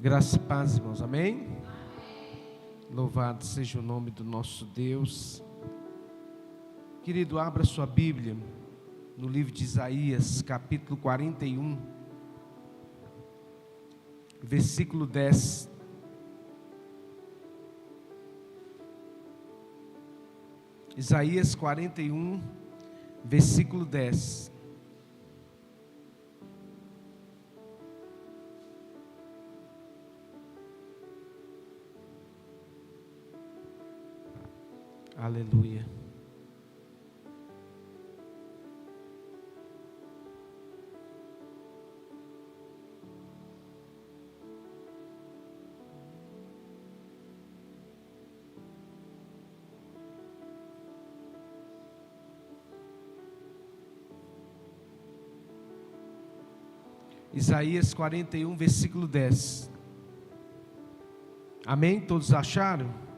Graça e paz, irmãos, amém? Louvado seja o nome do nosso Deus. Querido, abra sua Bíblia no livro de Isaías, capítulo 41, versículo 10. Isaías 41, versículo 10. Aleluia. Isaías 41, versículo 10. Amém? Todos acharam?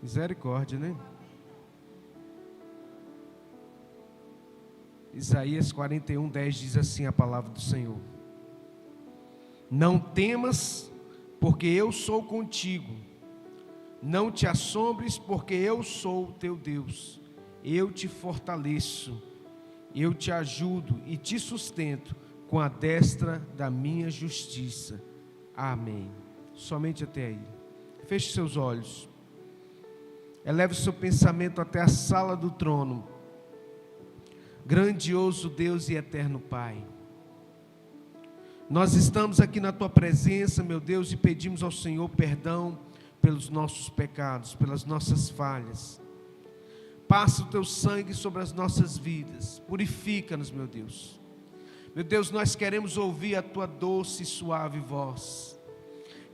Misericórdia, né? Isaías 41, 10 diz assim a palavra do Senhor: Não temas, porque eu sou contigo. Não te assombres, porque eu sou o teu Deus. Eu te fortaleço, eu te ajudo e te sustento com a destra da minha justiça. Amém. Somente até aí. Feche seus olhos. Eleve o seu pensamento até a sala do trono. Grandioso Deus e eterno Pai, nós estamos aqui na Tua presença, meu Deus, e pedimos ao Senhor perdão pelos nossos pecados, pelas nossas falhas. Passa o Teu sangue sobre as nossas vidas, purifica-nos, meu Deus. Meu Deus, nós queremos ouvir a Tua doce e suave voz.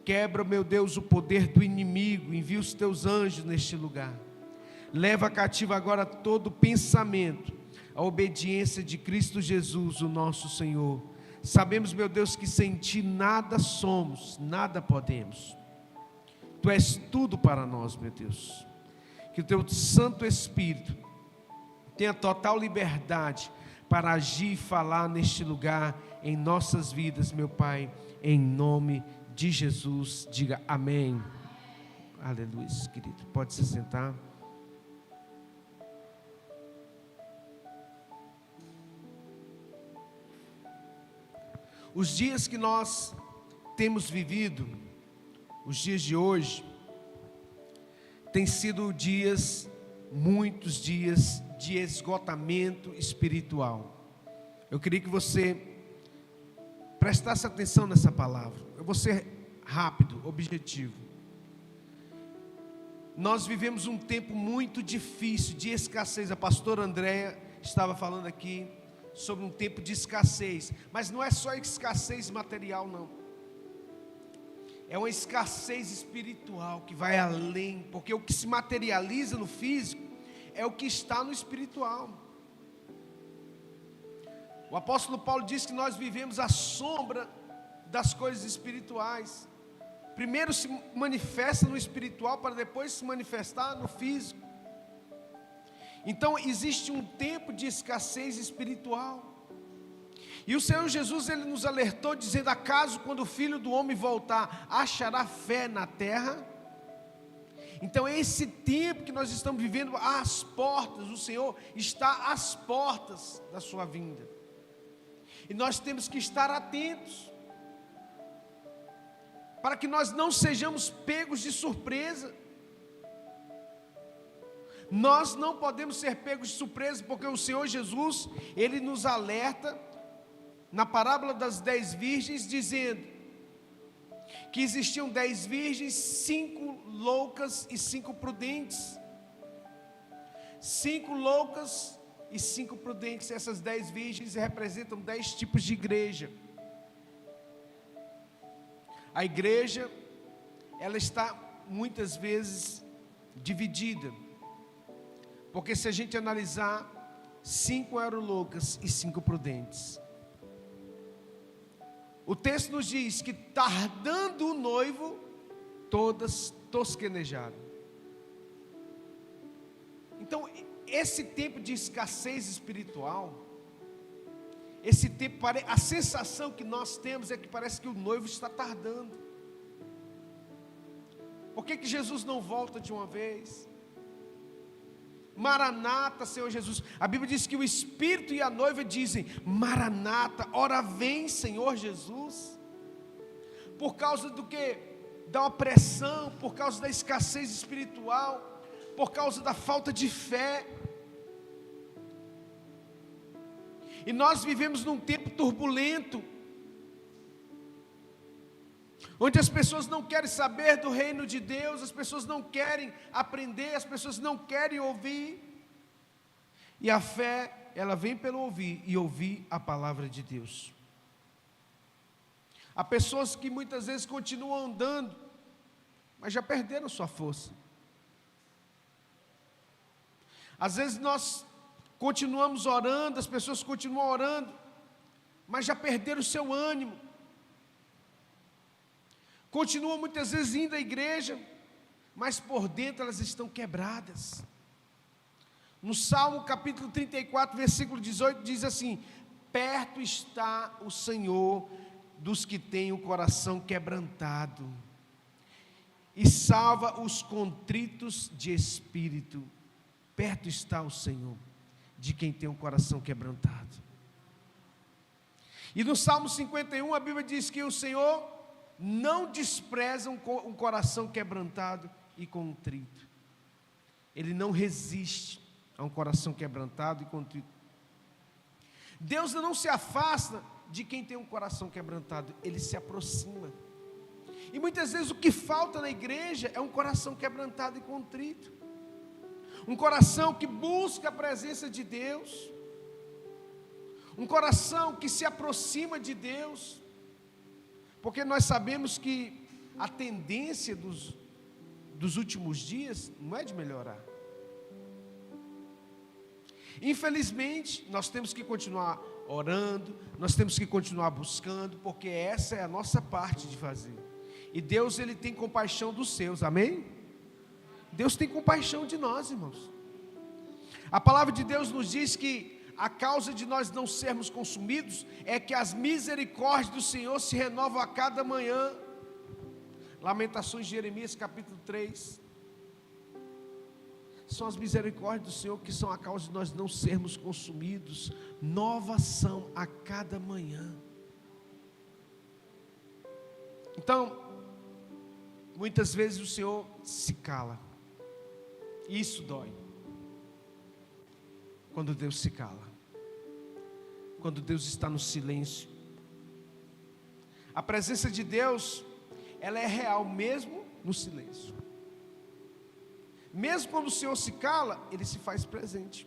Quebra, meu Deus, o poder do inimigo, envia os Teus anjos neste lugar. Leva cativo agora todo pensamento, a obediência de Cristo Jesus, o nosso Senhor. Sabemos, meu Deus, que sem Ti nada somos, nada podemos. Tu és tudo para nós, meu Deus. Que o Teu Santo Espírito tenha total liberdade para agir e falar neste lugar, em nossas vidas, meu Pai, em nome de Jesus. Diga amém. Aleluia, querido. Pode se sentar. Os dias que nós temos vivido, os dias de hoje, têm sido muitos dias de esgotamento espiritual. Eu queria que você prestasse atenção nessa palavra. Eu vou ser rápido, objetivo. Nós vivemos um tempo muito difícil de escassez. A pastora Andréia estava falando aqui sobre um tempo de escassez, mas não é só escassez material, não. É uma escassez espiritual que vai além, porque o que se materializa no físico é o que está no espiritual. O apóstolo Paulo diz que nós vivemos à sombra das coisas espirituais. Primeiro se manifesta no espiritual para depois se manifestar no físico. Então existe um tempo de escassez espiritual. E o Senhor Jesus, Ele nos alertou dizendo: acaso quando o Filho do Homem voltar, achará fé na terra? Então esse tempo que nós estamos vivendo às portas, o Senhor está às portas da sua vinda. E nós temos que estar atentos, para que nós não sejamos pegos de surpresa. Nós não podemos ser pegos de surpresa, porque o Senhor Jesus, Ele nos alerta na parábola das 10 virgens, dizendo que existiam 10 virgens, 5 loucas e 5 prudentes. 5 loucas e 5 prudentes. Essas 10 virgens representam 10 tipos de igreja. A igreja, ela está muitas vezes dividida, porque se a gente analisar, 5 eram loucas e 5 prudentes. O texto nos diz que tardando o noivo, todas tosquenejaram. Então esse tempo de escassez espiritual esse tempo, a sensação que nós temos é que parece que o noivo está tardando. Por que Jesus não volta de uma vez? Maranata, Senhor Jesus. A Bíblia diz que o Espírito e a noiva dizem: Maranata, ora vem, Senhor Jesus. Por causa do que? Da opressão, por causa da escassez espiritual, por causa da falta de fé. E nós vivemos num tempo turbulento, onde as pessoas não querem saber do reino de Deus, as pessoas não querem aprender, as pessoas não querem ouvir. E a fé, ela vem pelo ouvir, e ouvir a palavra de Deus. Há pessoas que muitas vezes continuam andando, mas já perderam sua força. Às vezes nós continuamos orando, as pessoas continuam orando, mas já perderam o seu ânimo. Continuam muitas vezes indo à igreja, mas por dentro elas estão quebradas. No Salmo capítulo 34, versículo 18, diz assim: perto está o Senhor dos que têm o coração quebrantado, e salva os contritos de espírito. Perto está o Senhor de quem tem o coração quebrantado. E no Salmo 51, a Bíblia diz que o Senhor não despreza um coração quebrantado e contrito. Ele não resiste a um coração quebrantado e contrito. Deus não se afasta de quem tem um coração quebrantado, Ele se aproxima. E muitas vezes o que falta na igreja é um coração quebrantado e contrito. Um coração que busca a presença de Deus. Um coração que se aproxima de Deus. Porque nós sabemos que a tendência dos últimos dias não é de melhorar. Infelizmente, nós temos que continuar orando, nós temos que continuar buscando, porque essa é a nossa parte de fazer. E Deus, Ele tem compaixão dos seus, amém? Deus tem compaixão de nós, irmãos. A palavra de Deus nos diz que a causa de nós não sermos consumidos é que as misericórdias do Senhor se renovam a cada manhã. Lamentações de Jeremias capítulo 3. São as misericórdias do Senhor que são a causa de nós não sermos consumidos. Novas são a cada manhã. Então, muitas vezes o Senhor se cala. E isso dói. Quando Deus se cala, quando Deus está no silêncio. A presença de Deus, ela é real mesmo no silêncio. Mesmo quando o Senhor se cala, Ele se faz presente.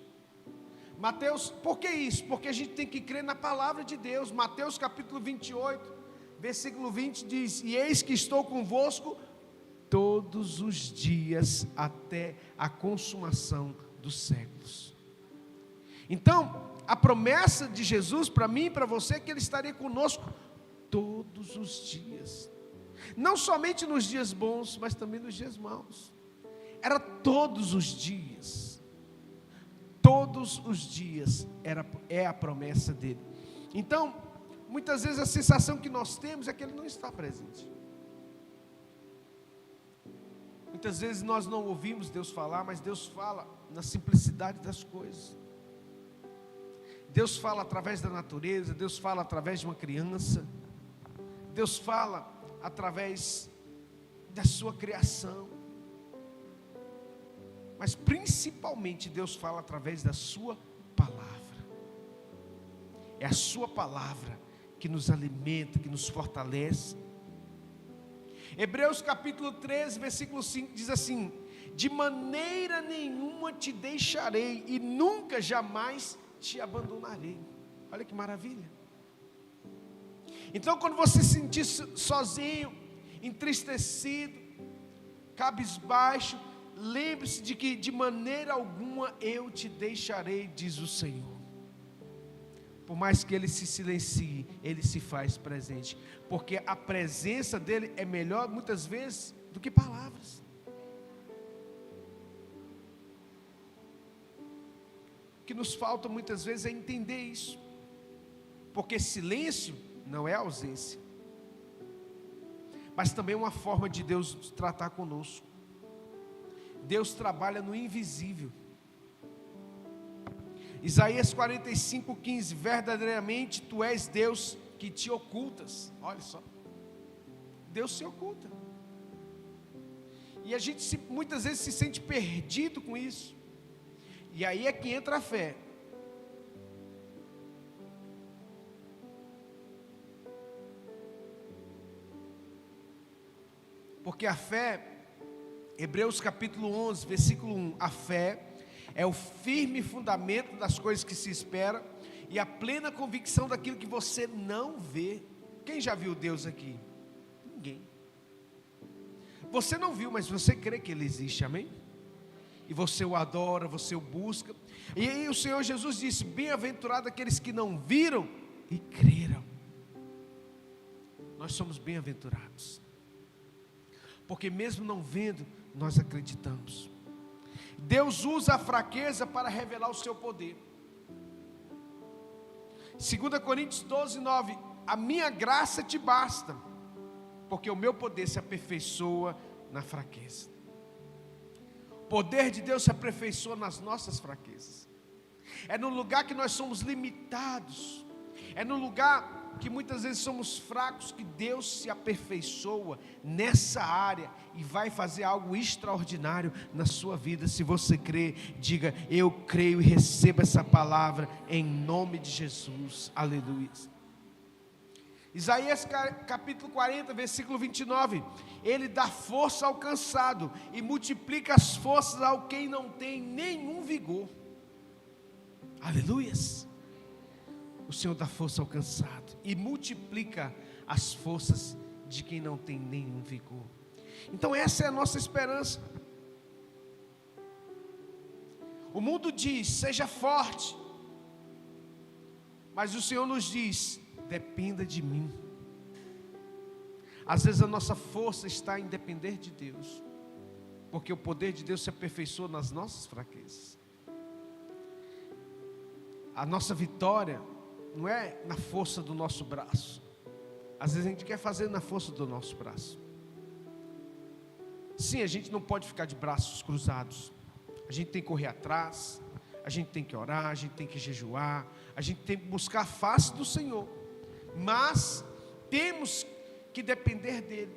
Mateus, por que isso? Porque a gente tem que crer na palavra de Deus. Mateus capítulo 28, versículo 20 diz: e eis que estou convosco todos os dias até a consumação dos séculos. Então, a promessa de Jesus para mim e para você é que Ele estaria conosco todos os dias. Não somente nos dias bons, mas também nos dias maus. Era todos os dias. Todos os dias é a promessa dEle. Então, muitas vezes a sensação que nós temos é que Ele não está presente. Muitas vezes nós não ouvimos Deus falar, mas Deus fala na simplicidade das coisas. Deus fala através da natureza, Deus fala através de uma criança, Deus fala através da sua criação, mas principalmente Deus fala através da sua palavra. É a sua palavra que nos alimenta, que nos fortalece. Hebreus capítulo 13, versículo 5 diz assim: de maneira nenhuma te deixarei e nunca jamais te abandonarei. Olha que maravilha. Então, quando você se sentir sozinho, entristecido, cabisbaixo, lembre-se de que de maneira alguma eu te deixarei, diz o Senhor. Por mais que Ele se silencie, Ele se faz presente, porque a presença dEle é melhor muitas vezes do que palavras. O que nos falta muitas vezes é entender isso. porque silêncio não é ausência, mas também é uma forma de Deus tratar conosco. Deus trabalha no invisível. Isaías 45:15, verdadeiramente tu és Deus que te ocultas. Olha só, Deus se oculta, e a gente muitas vezes se sente perdido com isso, e aí é que entra a fé. Porque a fé, Hebreus capítulo 11, versículo 1, a fé é o firme fundamento das coisas que se espera e a plena convicção daquilo que você não vê. Quem já viu Deus aqui? Ninguém. Você não viu, mas você crê que Ele existe, amém? E você o adora, você o busca. E aí o Senhor Jesus disse: bem-aventurado aqueles que não viram e creram. Nós somos bem-aventurados, porque mesmo não vendo, nós acreditamos. Deus usa a fraqueza para revelar o seu poder. 2 Coríntios 12:9, a minha graça te basta, porque o meu poder se aperfeiçoa na fraqueza. O poder de Deus se aperfeiçoa nas nossas fraquezas. É no lugar que nós somos limitados, é no lugar que muitas vezes somos fracos, que Deus se aperfeiçoa nessa área e vai fazer algo extraordinário na sua vida. Se você crê, diga: eu creio e recebo essa palavra em nome de Jesus, aleluia. Isaías capítulo 40, versículo 29, Ele dá força ao cansado e multiplica as forças ao quem não tem nenhum vigor, aleluias. O Senhor dá força ao cansado e multiplica as forças de quem não tem nenhum vigor. Então essa é a nossa esperança. O mundo diz: seja forte, mas o Senhor nos diz: dependa de mim. Às vezes a nossa força está em depender de Deus, porque o poder de Deus se aperfeiçoa nas nossas fraquezas. A nossa vitória não é na força do nosso braço. Às vezes a gente quer fazer na força do nosso braço. Sim, a gente não pode ficar de braços cruzados. A gente tem que correr atrás, a gente tem que orar, a gente tem que jejuar, a gente tem que buscar a face do Senhor. Mas temos que depender dEle.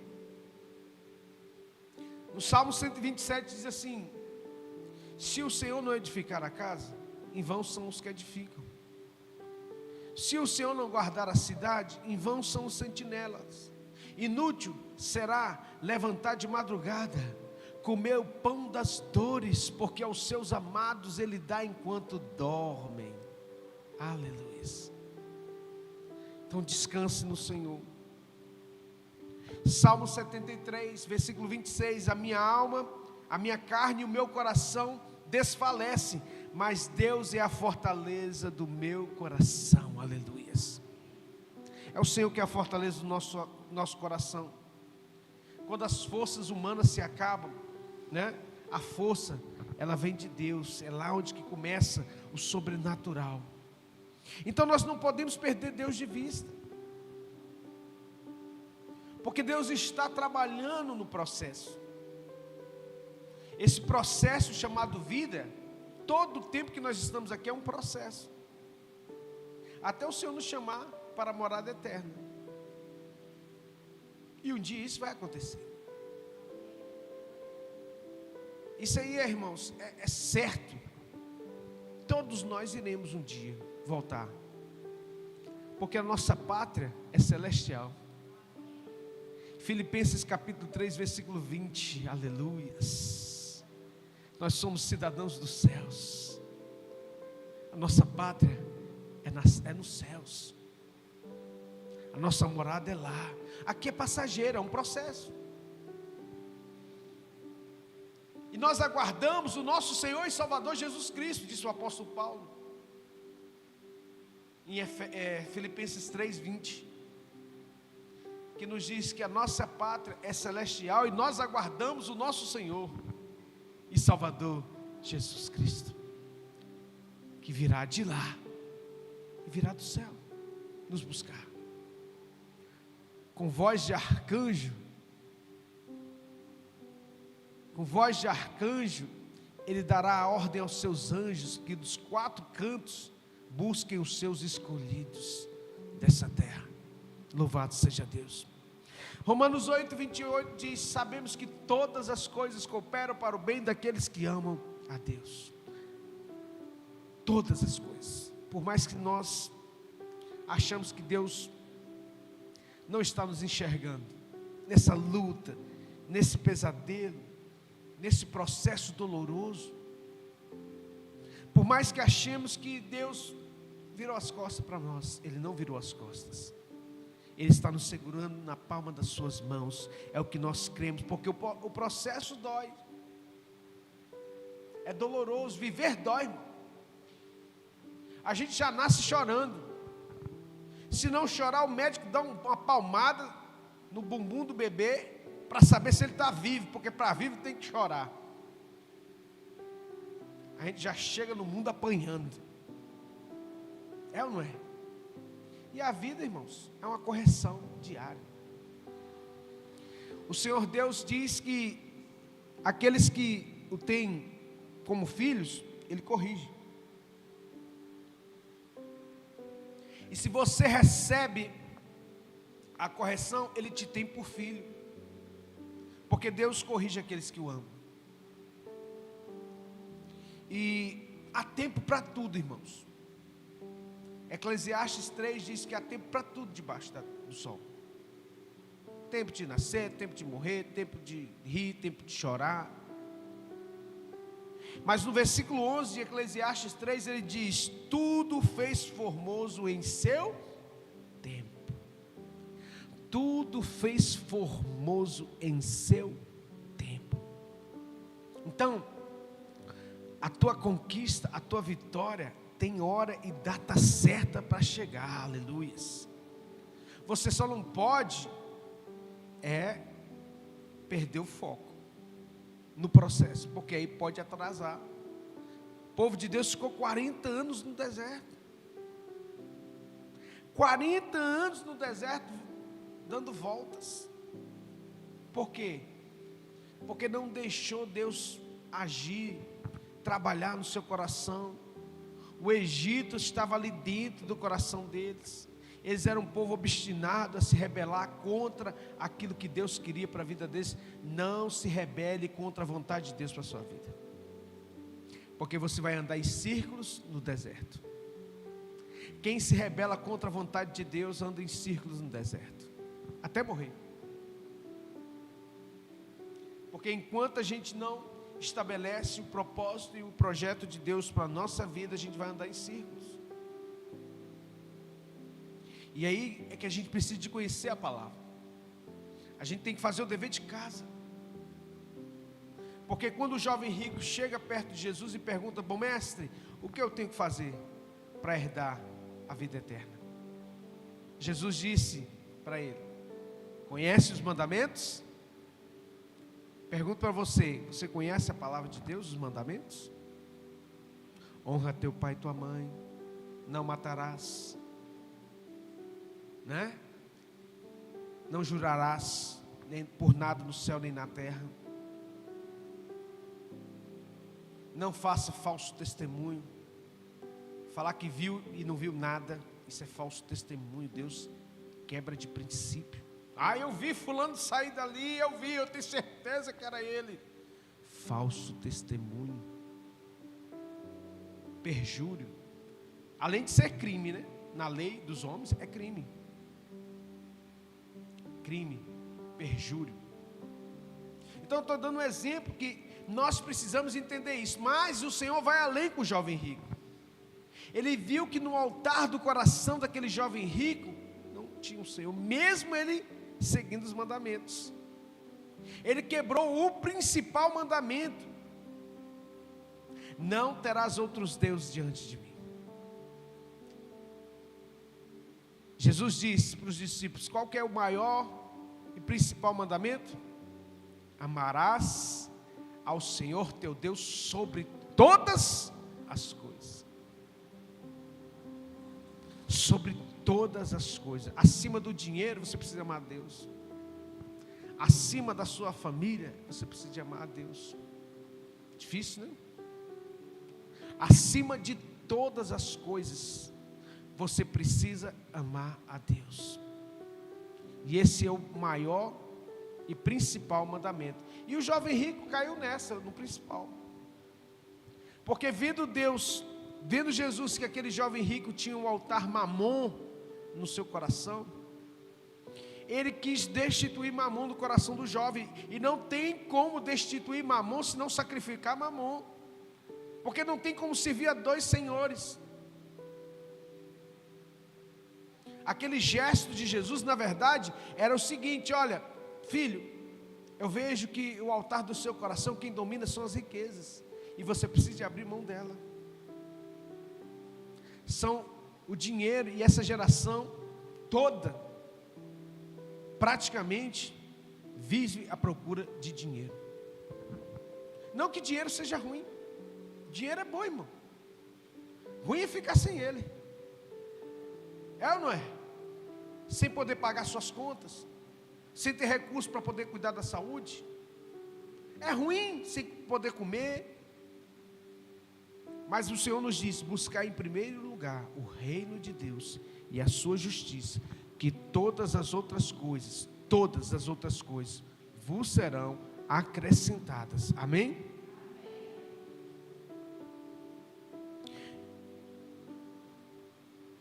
No Salmo 127 diz assim: se o Senhor não edificar a casa, em vão são os que edificam. Se o Senhor não guardar a cidade, em vão são os sentinelas. Inútil será levantar de madrugada, comer o pão das dores, porque aos seus amados Ele dá enquanto dormem. Aleluia. Então descanse no Senhor. Salmo 73, versículo 26, a minha alma, a minha carne e o meu coração desfalecem, mas Deus é a fortaleza do meu coração, aleluia. É o Senhor que é a fortaleza do nosso coração. Quando as forças humanas se acabam, né? A força, ela vem de Deus, é lá onde que começa o sobrenatural. Então nós não podemos perder Deus de vista, porque Deus está trabalhando no processo. Esse processo chamado vida, todo o tempo que nós estamos aqui é um processo, até o Senhor nos chamar para a morada eterna. E um dia isso vai acontecer. Isso aí, irmãos, é certo. Todos nós iremos um dia voltar, porque a nossa pátria é celestial. Filipenses capítulo 3, versículo 20, aleluias. Nós somos cidadãos dos céus. A nossa pátria é nos céus. A nossa morada é lá. Aqui é passageiro, é um processo. E nós aguardamos o nosso Senhor e Salvador Jesus Cristo, disse o apóstolo Paulo, em Filipenses 3, 20, que nos diz que a nossa pátria é celestial e nós aguardamos o nosso Senhor e Salvador Jesus Cristo, que virá de lá, e virá do céu. nos buscar. Com voz de arcanjo, Ele dará a ordem aos seus anjos que dos 4 cantos busquem os seus escolhidos dessa terra. Louvado seja Deus. Romanos 8, 28 diz: sabemos que todas as coisas cooperam para o bem daqueles que amam a Deus. Todas as coisas. Por mais que nós achamos que Deus não está nos enxergando, nessa luta, nesse pesadelo, nesse processo doloroso, por mais que achemos que Deus virou as costas para nós, Ele não virou as costas. Ele está nos segurando na palma das suas mãos. É o que nós cremos, porque o processo dói. É doloroso, viver dói, irmão. A gente já nasce chorando. Se não chorar, o médico dá uma palmada no bumbum do bebê para saber se ele está vivo, porque para vivo tem que chorar. A gente já chega no mundo apanhando. É ou não é? E a vida, irmãos, é uma correção diária. O Senhor Deus diz que aqueles que o têm como filhos, Ele corrige. E se você recebe a correção, Ele te tem por filho. Porque Deus corrige aqueles que o amam. E há tempo para tudo, irmãos. Eclesiastes 3 diz que há tempo para tudo debaixo do sol. Tempo de nascer, tempo de morrer, tempo de rir, tempo de chorar. Mas no versículo 11 de Eclesiastes 3 ele diz: tudo fez formoso em seu tempo. Tudo fez formoso em seu tempo. Então, a tua conquista, a tua vitória tem hora e data certa para chegar, aleluias. Você só não pode perder o foco no processo, porque aí pode atrasar. O povo de Deus ficou 40 anos no deserto. 40 anos no deserto, dando voltas. Por quê? Porque não deixou Deus agir, trabalhar no seu coração. O Egito estava ali dentro do coração deles. Eles eram um povo obstinado a se rebelar contra aquilo que Deus queria para a vida deles. Não se rebele contra a vontade de Deus para a sua vida, porque você vai andar em círculos no deserto. Quem se rebela contra a vontade de Deus anda em círculos no deserto, até morrer. Porque enquanto a gente não estabelece o propósito e o projeto de Deus para a nossa vida, a gente vai andar em círculos. E aí é que a gente precisa de conhecer a palavra. A gente tem que fazer o dever de casa. Porque quando o jovem rico chega perto de Jesus e pergunta: bom mestre, o que eu tenho que fazer para herdar a vida eterna? Jesus disse para ele: conhece os mandamentos? Pergunto para você: você conhece a palavra de Deus, os mandamentos? Honra teu pai e tua mãe, não matarás, né? Não jurarás nem por nada no céu nem na terra. Não faça falso testemunho. Falar que viu e não viu nada, isso é falso testemunho. Deus quebra de princípio. Eu vi fulano sair dali, eu tenho certeza que era ele. Falso testemunho. Perjúrio. Além de ser crime, né? Na lei dos homens é crime. Crime, perjúrio. Então eu estou dando um exemplo que nós precisamos entender isso. Mas o Senhor vai além com o jovem rico. Ele viu que no altar do coração daquele jovem rico não tinha o Senhor, mesmo ele seguindo os mandamentos. Ele quebrou o principal mandamento: não terás outros deuses diante de mim. Jesus disse para os discípulos: qual que é o maior e principal mandamento? Amarás ao Senhor teu Deus sobre todas as coisas. Sobre todas as coisas. Acima do dinheiro, você precisa amar a Deus. Acima da sua família, você precisa de amar a Deus. Difícil, né? Acima de todas as coisas, você precisa amar a Deus. E esse é o maior e principal mandamento. E o jovem rico caiu nessa, no principal. Porque vendo Jesus que aquele jovem rico tinha um altar Mamon no seu coração, ele quis destituir Mamon do coração do jovem. E não tem como destituir Mamon se não sacrificar Mamon. Porque não tem como servir a dois senhores. Aquele gesto de Jesus, na verdade, era o seguinte: olha, filho, eu vejo que o altar do seu coração, quem domina são as riquezas, e você precisa abrir mão dela. São o dinheiro, e essa geração toda, praticamente, vive à procura de dinheiro. Não que dinheiro seja ruim, dinheiro é bom, irmão. Ruim é ficar sem ele. É ou não é? Sem poder pagar suas contas, sem ter recursos para poder cuidar da saúde. É ruim sem poder comer. Mas o Senhor nos diz: buscar em primeiro lugar o reino de Deus e a sua justiça, que todas as outras coisas vos serão acrescentadas. Amém?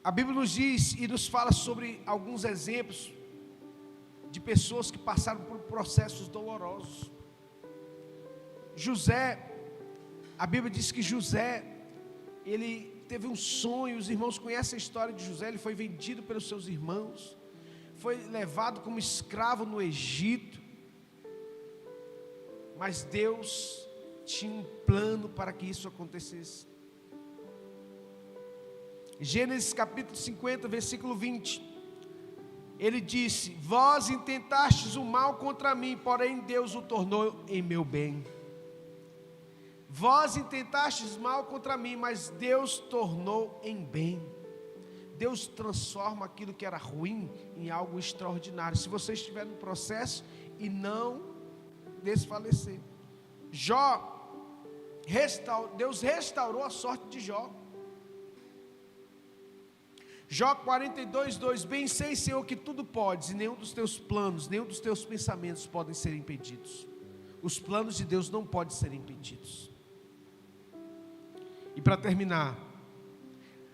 A Bíblia nos diz e nos fala sobre alguns exemplos de pessoas que passaram por processos dolorosos. José, a Bíblia diz que José, ele teve um sonho. Os irmãos conhecem a história de José. Ele foi vendido pelos seus irmãos, foi levado como escravo no Egito, mas Deus tinha um plano para que isso acontecesse. Gênesis capítulo 50, versículo 20, ele disse: vós intentastes o mal contra mim, porém Deus o tornou em meu bem. Vós intentastes mal contra mim, mas Deus tornou em bem. Deus transforma aquilo que era ruim em algo extraordinário, se você estiver no processo e não desfalecer. Deus restaurou a sorte de Jó. Jó 42, 2: bem sei, Senhor, que tudo podes, e nenhum dos teus planos, nenhum dos teus pensamentos podem ser impedidos. Os planos de Deus não podem ser impedidos. E para terminar,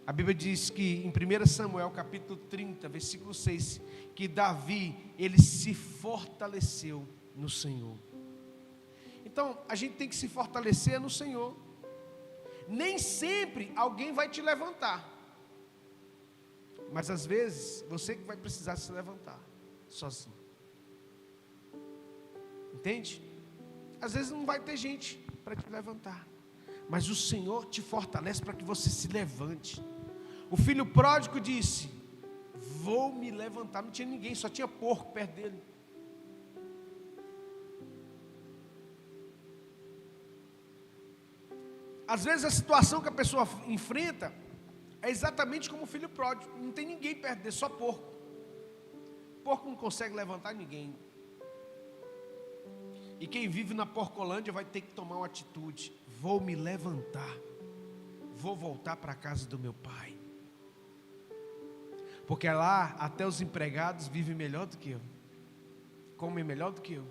a Bíblia diz que em 1 Samuel capítulo 30, versículo 6, que Davi, ele se fortaleceu no Senhor. Então, a gente tem que se fortalecer no Senhor. Nem sempre alguém vai te levantar, mas às vezes, você que vai precisar se levantar, sozinho. Entende? Às vezes não vai ter gente para te levantar, mas o Senhor te fortalece para que você se levante. O filho pródigo disse: vou me levantar. Não tinha ninguém, só tinha porco perto dele. Às vezes a situação que a pessoa enfrenta é exatamente como o filho pródigo. Não tem ninguém perto dele, só porco. Porco não consegue levantar ninguém. E quem vive na Porcolândia vai ter que tomar uma atitude: vou me levantar, vou voltar para a casa do meu pai, porque lá até os empregados vivem melhor do que eu, comem melhor do que eu.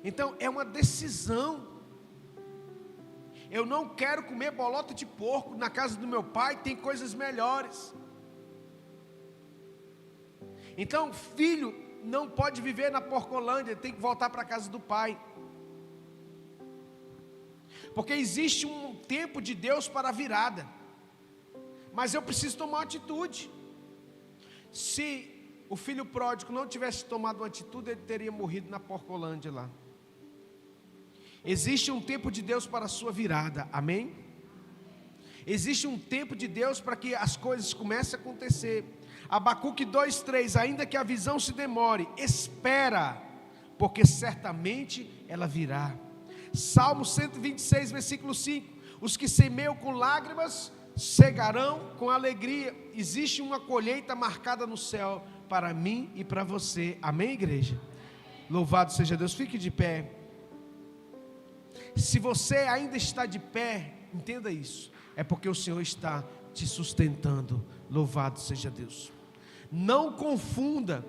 Então é uma decisão. Eu não quero comer bolota de porco. Na casa do meu pai tem coisas melhores. Então filho não pode viver na Porcolândia, tem que voltar para a casa do pai, porque existe um tempo de Deus para a virada, mas eu preciso tomar uma atitude. Se o filho pródigo não tivesse tomado uma atitude, ele teria morrido na Porcolândia lá. Existe um tempo de Deus para a sua virada, amém? Existe um tempo de Deus para que as coisas comecem a acontecer. Abacuque 2:3: ainda que a visão se demore, espera, porque certamente ela virá. Salmo 126, versículo 5: os que semeiam com lágrimas cegarão com alegria. Existe uma colheita marcada no céu para mim e para você. Amém, igreja? Louvado seja Deus. Fique de pé. Se você ainda está de pé, entenda isso, é porque o Senhor está te sustentando. Louvado seja Deus. Não confunda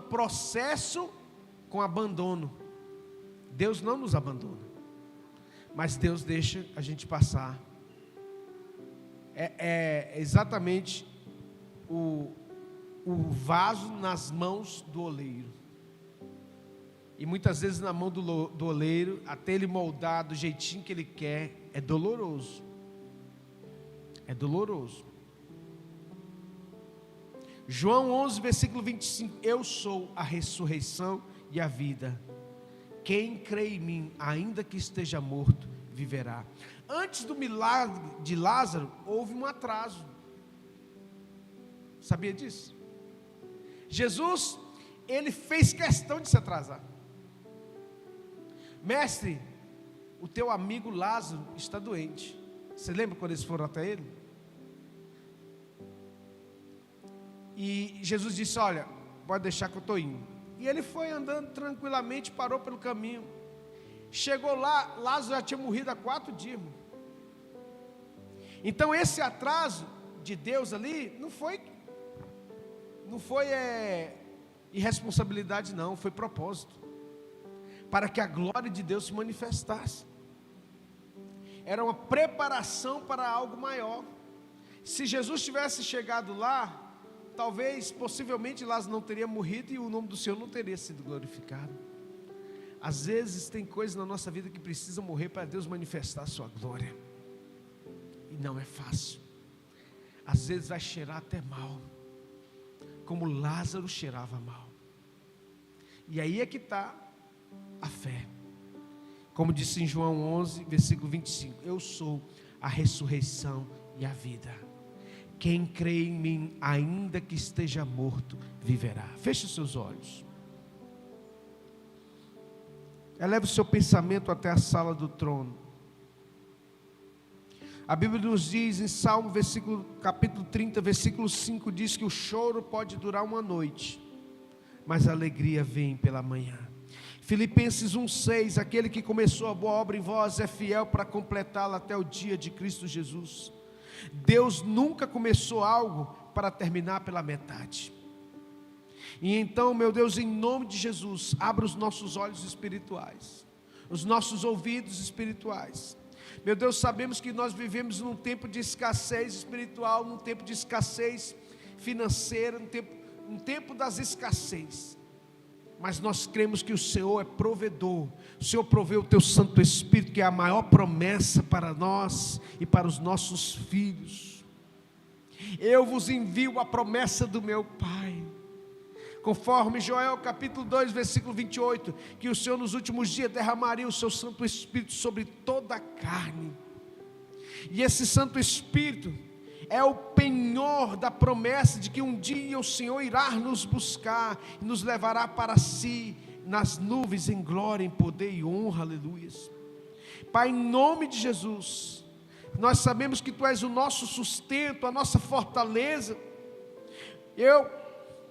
processo com abandono. Deus não nos abandona, mas Deus deixa a gente passar. É exatamente o vaso nas mãos do oleiro. E muitas vezes na mão do oleiro, até ele moldar do jeitinho que ele quer, é doloroso. É doloroso. João 11, versículo 25. Eu sou a ressurreição e a vida. Quem crê em mim, ainda que esteja morto, viverá. Antes do milagre de Lázaro, houve um atraso. Sabia disso? Jesus, ele fez questão de se atrasar. Mestre, o teu amigo Lázaro está doente. Você lembra quando eles foram até ele? E Jesus disse: olha, pode deixar que eu estou indo. E ele foi andando tranquilamente, parou pelo caminho. Chegou lá, Lázaro já tinha morrido há 4 dias. Então esse atraso de Deus ali, não foi irresponsabilidade não, foi propósito. Para que a glória de Deus se manifestasse. Era uma preparação para algo maior. Se Jesus tivesse chegado lá, talvez, possivelmente, Lázaro não teria morrido e o nome do Senhor não teria sido glorificado. Às vezes tem coisas na nossa vida que precisam morrer para Deus manifestar a sua glória. E não é fácil. Às vezes vai cheirar até mal, como Lázaro cheirava mal. E aí é que está a fé. Como disse em João 11, versículo 25. Eu sou a ressurreição e a vida. Quem crê em mim, ainda que esteja morto, viverá. Feche os seus olhos. Eleve o seu pensamento até a sala do trono. A Bíblia nos diz em Salmo, capítulo 30, versículo 5, diz que o choro pode durar uma noite, mas a alegria vem pela manhã. Filipenses 1,6, aquele que começou a boa obra em vós é fiel para completá-la até o dia de Cristo Jesus. Deus nunca começou algo para terminar pela metade. E então, meu Deus, em nome de Jesus, abra os nossos olhos espirituais, os nossos ouvidos espirituais. Meu Deus, sabemos que nós vivemos num tempo de escassez espiritual, num tempo de escassez financeira, um tempo das escassez. Mas nós cremos que o Senhor é provedor. O Senhor proveu o teu Santo Espírito, que é a maior promessa para nós e para os nossos filhos. Eu vos envio a promessa do meu Pai. Conforme Joel capítulo 2, versículo 28, que o Senhor nos últimos dias derramaria o seu Santo Espírito sobre toda a carne. E esse Santo Espírito é o penhor da promessa de que um dia o Senhor irá nos buscar e nos levará para si nas nuvens em glória, em poder e honra, aleluia. Pai, em nome de Jesus, nós sabemos que Tu és o nosso sustento, a nossa fortaleza.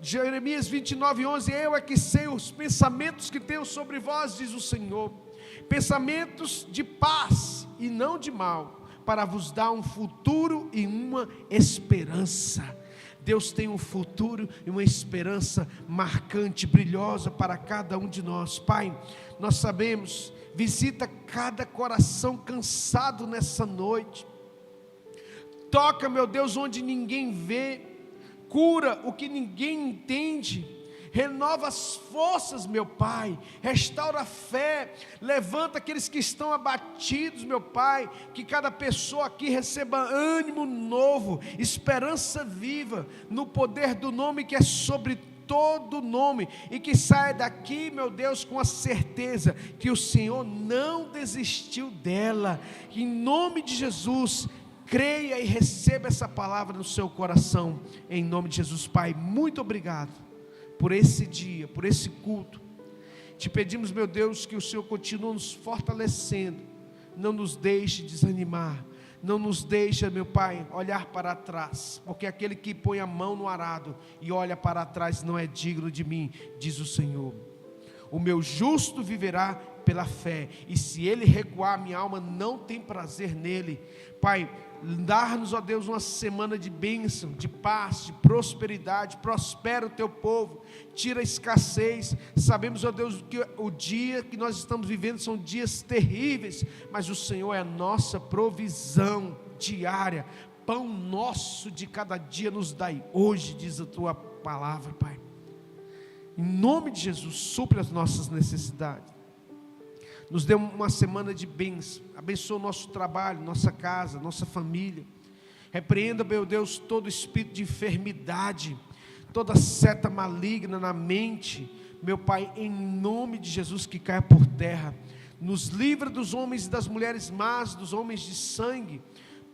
Jeremias 29:11, eu é que sei os pensamentos que tenho sobre vós, diz o Senhor, pensamentos de paz e não de mal, para vos dar um futuro e uma esperança. Deus tem um futuro e uma esperança marcante, brilhosa para cada um de nós. Pai, nós sabemos, visita cada coração cansado nessa noite. Toca, meu Deus, onde ninguém vê. Cura o que ninguém entende. Renova as forças, meu Pai, restaura a fé, levanta aqueles que estão abatidos, meu Pai, que cada pessoa aqui receba ânimo novo, esperança viva, no poder do nome que é sobre todo nome, e que saia daqui, meu Deus, com a certeza que o Senhor não desistiu dela, em nome de Jesus. Creia e receba essa palavra no seu coração, em nome de Jesus. Pai, muito obrigado por esse dia, por esse culto. Te pedimos, meu Deus, que o Senhor continue nos fortalecendo, não nos deixe desanimar, Não nos deixa, meu Pai, olhar para trás, porque aquele que põe a mão no arado e olha para trás não é digno de mim, diz o Senhor. O meu justo viverá pela fé, e se ele recuar, minha alma não tem prazer nele. Pai, dar-nos, ó Deus, uma semana de bênção, de paz, de prosperidade. Prospera o teu povo, tira a escassez. Sabemos, ó Deus, que o dia que nós estamos vivendo são dias terríveis, mas o Senhor é a nossa provisão diária. Pão nosso de cada dia nos dai hoje, diz a tua palavra, Pai. Em nome de Jesus, supre as nossas necessidades. Nos dê uma semana de bênção. Abençoa o nosso trabalho, nossa casa, nossa família. Repreenda, meu Deus, todo espírito de enfermidade, toda seta maligna na mente, meu Pai, em nome de Jesus, que caia por terra. Nos livra dos homens e das mulheres más, dos homens de sangue.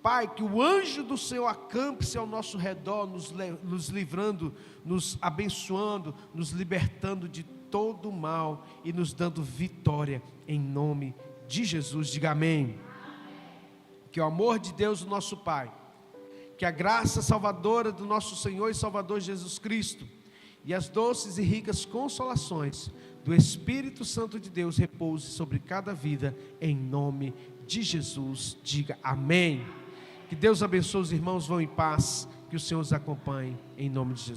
Pai, que o anjo do Senhor acampe-se ao nosso redor, nos livrando, nos abençoando, nos libertando de todo o mal e nos dando vitória, em nome de Jesus. Diga amém. Que o amor de Deus, o nosso Pai, que a graça salvadora do nosso Senhor e Salvador Jesus Cristo, e as doces e ricas consolações do Espírito Santo de Deus repouse sobre cada vida, em nome de Jesus. Diga amém. Que Deus abençoe os irmãos, vão em paz, que o Senhor os acompanhe, em nome de Jesus.